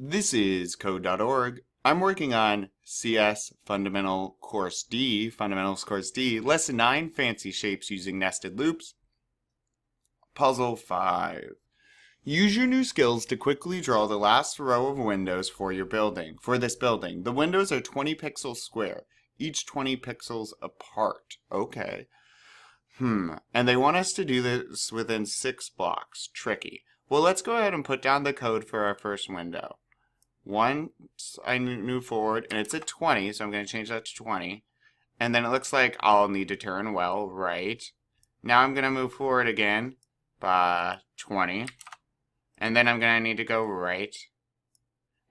This is Code.org. I'm working on CS Fundamental Course D, Fundamentals Course D, Lesson 9, Fancy Shapes Using Nested Loops. Puzzle 5. Use your new skills to quickly draw the last row of windows for this building. The windows are 20 pixels square, each 20 pixels apart. Okay. And they want us to do this within 6 blocks. Tricky. Well, let's go ahead and put down the code for our first window. Once I move forward, and it's at 20, so I'm going to change that to 20. And then it looks like I'll need to turn right. Now I'm going to move forward again by 20. And then I'm going to need to go right.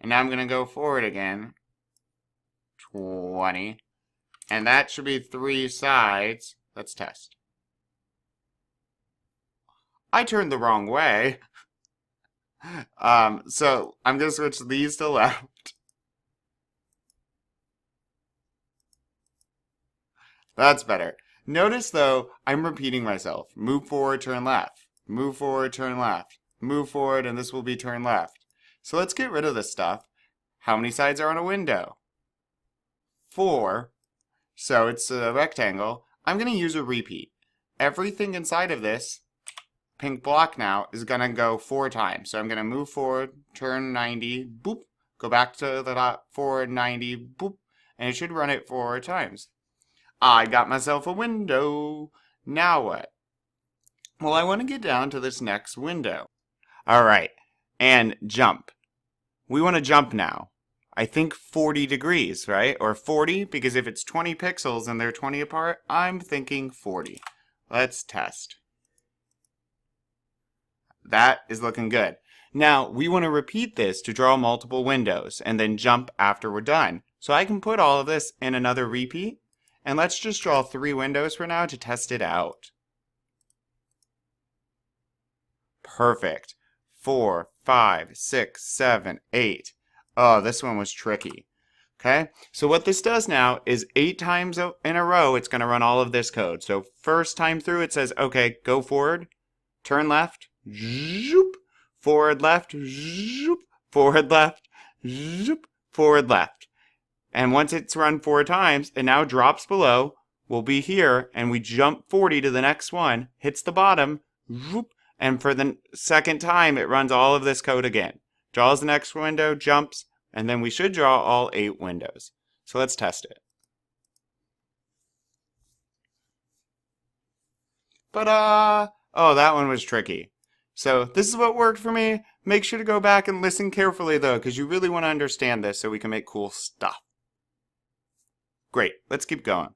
And now I'm going to go forward again. 20. And that should be 3 sides. Let's test. I turned the wrong way. So I'm going to switch these to left. That's better. Notice though, I'm repeating myself. Move forward, turn left. Move forward, turn left. Move forward, and this will be turn left. So let's get rid of this stuff. How many sides are on a window? 4. So it's a rectangle. I'm going to use a repeat. Everything inside of this pink block now is going to go 4 times. So I'm going to move forward, turn 90, boop, go back to the dot, forward 90, boop, and it should run it 4 times. I got myself a window. Now what? Well, I want to get down to this next window. All right, and jump. We want to jump now. I think 40 degrees, right? Or 40, because if it's 20 pixels and they're 20 apart, I'm thinking 40. Let's test. That is looking good. Now, we want to repeat this to draw multiple windows and then jump after we're done. So I can put all of this in another repeat. And let's just draw 3 windows for now to test it out. Perfect. 4, 5, 6, 7, 8. Oh, this one was tricky. Okay, so what this does now is 8 times in a row, it's going to run all of this code. So first time through, it says, okay, go forward, turn left, zoop, forward left, zoop, forward left, zoop, forward left. And once it's run 4 times, it now drops below. We'll be here, and we jump 40 to the next one, hits the bottom, zoop, and for the second time, it runs all of this code again. Draws the next window, jumps, and then we should draw all 8 windows. So let's test it. Ta-da! Oh, that one was tricky. So this is what worked for me. Make sure to go back and listen carefully, though, because you really want to understand this so we can make cool stuff. Great, let's keep going.